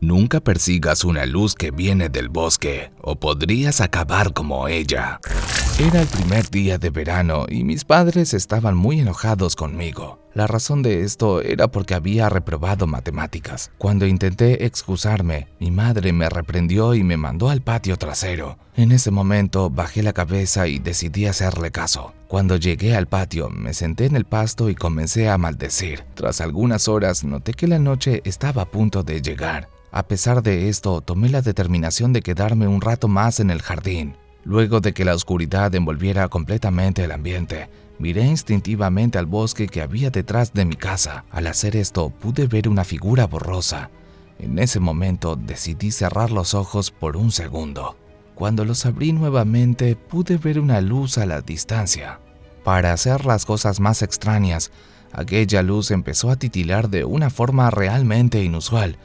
Nunca persigas una luz que viene del bosque, o podrías acabar como ella. Era el primer día de verano y mis padres estaban muy enojados conmigo. La razón de esto era porque había reprobado matemáticas. Cuando intenté excusarme, mi madre me reprendió y me mandó al patio trasero. En ese momento bajé la cabeza y decidí hacerle caso. Cuando llegué al patio, me senté en el pasto y comencé a maldecir. Tras algunas horas, noté que la noche estaba a punto de llegar. A pesar de esto, tomé la determinación de quedarme un rato más en el jardín. Luego de que la oscuridad envolviera completamente el ambiente, miré instintivamente al bosque que había detrás de mi casa. Al hacer esto, pude ver una figura borrosa. En ese momento, decidí cerrar los ojos por un segundo. Cuando los abrí nuevamente, pude ver una luz a la distancia. Para hacer las cosas más extrañas, aquella luz empezó a titilar de una forma realmente inusual.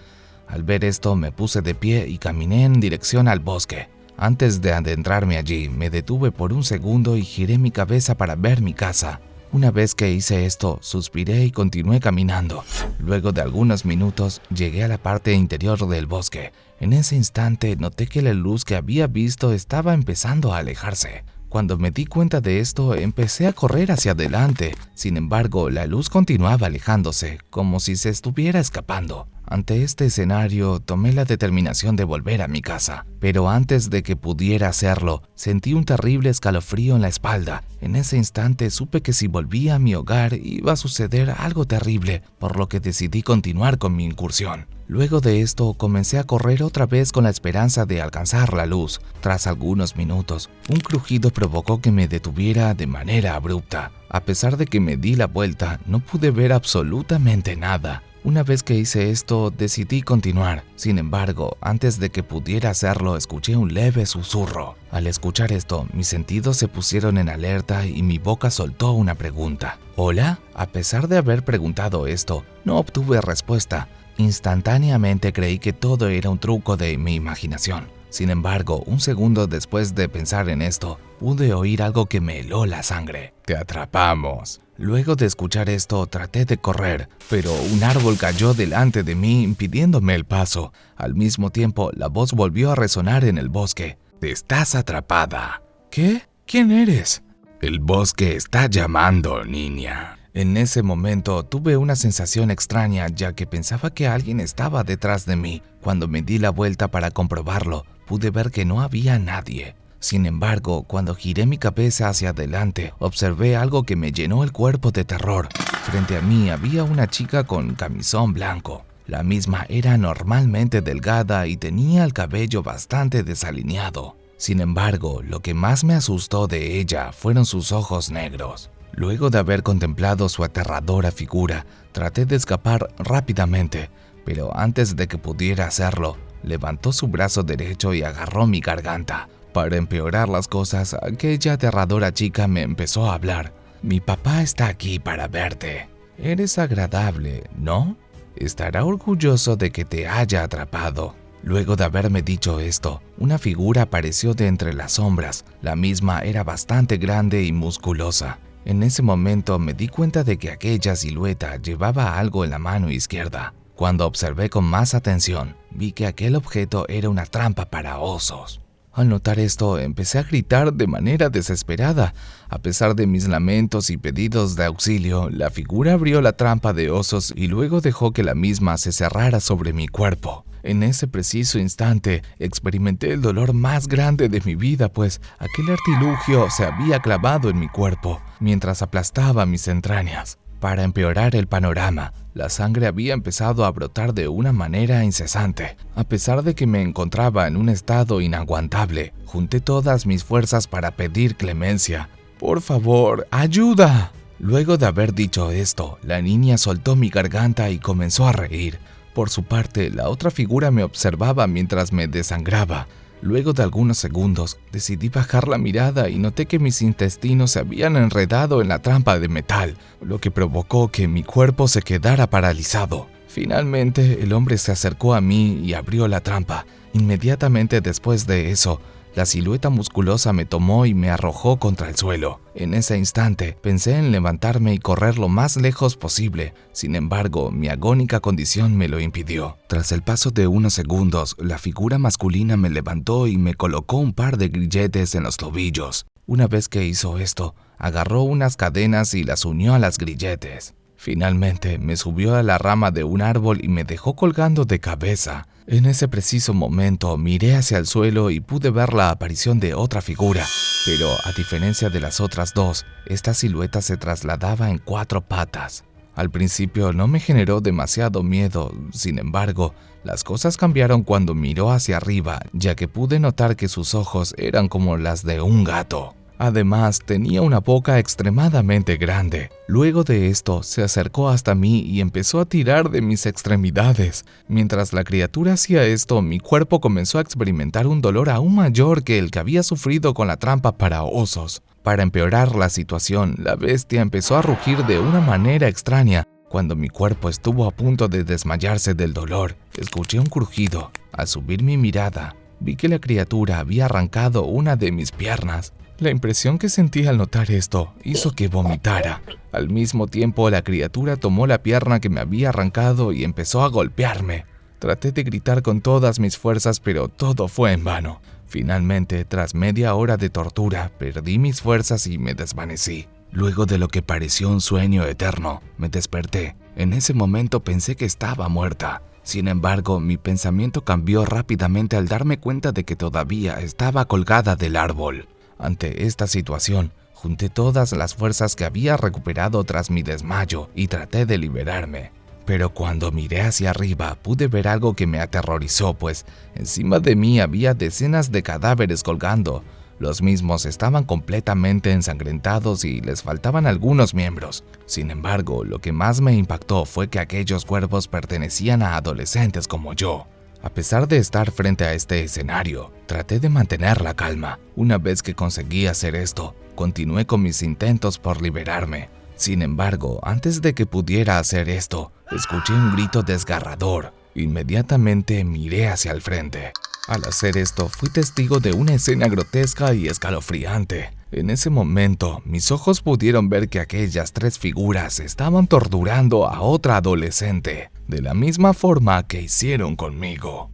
Al ver esto, me puse de pie y caminé en dirección al bosque. Antes de adentrarme allí, me detuve por un segundo y giré mi cabeza para ver mi casa. Una vez que hice esto, suspiré y continué caminando. Luego de algunos minutos, llegué a la parte interior del bosque. En ese instante, noté que la luz que había visto estaba empezando a alejarse. Cuando me di cuenta de esto, empecé a correr hacia adelante. Sin embargo, la luz continuaba alejándose, como si se estuviera escapando. Ante este escenario, tomé la determinación de volver a mi casa. Pero antes de que pudiera hacerlo, sentí un terrible escalofrío en la espalda. En ese instante supe que si volvía a mi hogar iba a suceder algo terrible, por lo que decidí continuar con mi incursión. Luego de esto, comencé a correr otra vez con la esperanza de alcanzar la luz. Tras algunos minutos, un crujido provocó que me detuviera de manera abrupta. A pesar de que me di la vuelta, no pude ver absolutamente nada. Una vez que hice esto, decidí continuar. Sin embargo, antes de que pudiera hacerlo, escuché un leve susurro. Al escuchar esto, mis sentidos se pusieron en alerta y mi boca soltó una pregunta. ¿Hola? A pesar de haber preguntado esto, no obtuve respuesta. Instantáneamente creí que todo era un truco de mi imaginación. Sin embargo, un segundo después de pensar en esto, pude oír algo que me heló la sangre. ¡Te atrapamos! Luego de escuchar esto, traté de correr, pero un árbol cayó delante de mí impidiéndome el paso. Al mismo tiempo, la voz volvió a resonar en el bosque. ¡Estás atrapada! ¿Qué? ¿Quién eres? El bosque está llamando, niña. En ese momento tuve una sensación extraña ya que pensaba que alguien estaba detrás de mí. Cuando me di la vuelta para comprobarlo, pude ver que no había nadie. Sin embargo, cuando giré mi cabeza hacia adelante, observé algo que me llenó el cuerpo de terror. Frente a mí había una chica con camisón blanco. La misma era anormalmente delgada y tenía el cabello bastante desalineado. Sin embargo, lo que más me asustó de ella fueron sus ojos negros. Luego de haber contemplado su aterradora figura, traté de escapar rápidamente, pero antes de que pudiera hacerlo, levantó su brazo derecho y agarró mi garganta. Para empeorar las cosas, aquella aterradora chica me empezó a hablar. Mi papá está aquí para verte. Eres agradable, ¿no? Estará orgulloso de que te haya atrapado. Luego de haberme dicho esto, una figura apareció de entre las sombras. La misma era bastante grande y musculosa. En ese momento me di cuenta de que aquella silueta llevaba algo en la mano izquierda. Cuando observé con más atención, vi que aquel objeto era una trampa para osos. Al notar esto, empecé a gritar de manera desesperada. A pesar de mis lamentos y pedidos de auxilio, la figura abrió la trampa de osos y luego dejó que la misma se cerrara sobre mi cuerpo. En ese preciso instante, experimenté el dolor más grande de mi vida, pues aquel artilugio se había clavado en mi cuerpo, mientras aplastaba mis entrañas. Para empeorar el panorama, la sangre había empezado a brotar de una manera incesante. A pesar de que me encontraba en un estado inaguantable, junté todas mis fuerzas para pedir clemencia. ¡Por favor, ayuda! Luego de haber dicho esto, la niña soltó mi garganta y comenzó a reír. Por su parte, la otra figura me observaba mientras me desangraba. Luego de algunos segundos, decidí bajar la mirada y noté que mis intestinos se habían enredado en la trampa de metal, lo que provocó que mi cuerpo se quedara paralizado. Finalmente, el hombre se acercó a mí y abrió la trampa. Inmediatamente después de eso, La silueta musculosa me tomó y me arrojó contra el suelo. En ese instante pensé en levantarme y correr lo más lejos posible. Sin embargo, mi agónica condición me lo impidió. Tras el paso de unos segundos, la figura masculina me levantó y me colocó un par de grilletes en los tobillos. Una vez que hizo esto, agarró unas cadenas y las unió a las grilletes. Finalmente, me subió a la rama de un árbol y me dejó colgando de cabeza. En ese preciso momento, miré hacia el suelo y pude ver la aparición de otra figura. Pero, a diferencia de las otras dos, esta silueta se trasladaba en 4 patas. Al principio no me generó demasiado miedo, sin embargo, las cosas cambiaron cuando miró hacia arriba, ya que pude notar que sus ojos eran como las de un gato. Además, tenía una boca extremadamente grande. Luego de esto, se acercó hasta mí y empezó a tirar de mis extremidades. Mientras la criatura hacía esto, mi cuerpo comenzó a experimentar un dolor aún mayor que el que había sufrido con la trampa para osos. Para empeorar la situación, la bestia empezó a rugir de una manera extraña. Cuando mi cuerpo estuvo a punto de desmayarse del dolor, escuché un crujido. Al subir mi mirada, vi que la criatura había arrancado una de mis piernas. La impresión que sentí al notar esto hizo que vomitara. Al mismo tiempo, la criatura tomó la pierna que me había arrancado y empezó a golpearme. Traté de gritar con todas mis fuerzas, pero todo fue en vano. Finalmente, tras media hora de tortura, perdí mis fuerzas y me desvanecí. Luego de lo que pareció un sueño eterno, me desperté. En ese momento pensé que estaba muerta. Sin embargo, mi pensamiento cambió rápidamente al darme cuenta de que todavía estaba colgada del árbol. Ante esta situación, junté todas las fuerzas que había recuperado tras mi desmayo y traté de liberarme. Pero cuando miré hacia arriba, pude ver algo que me aterrorizó, pues encima de mí había decenas de cadáveres colgando. Los mismos estaban completamente ensangrentados y les faltaban algunos miembros. Sin embargo, lo que más me impactó fue que aquellos cuerpos pertenecían a adolescentes como yo. A pesar de estar frente a este escenario, traté de mantener la calma. Una vez que conseguí hacer esto, continué con mis intentos por liberarme. Sin embargo, antes de que pudiera hacer esto, escuché un grito desgarrador. Inmediatamente miré hacia el frente. Al hacer esto, fui testigo de una escena grotesca y escalofriante. En ese momento, mis ojos pudieron ver que aquellas 3 figuras estaban torturando a otra adolescente, de la misma forma que hicieron conmigo.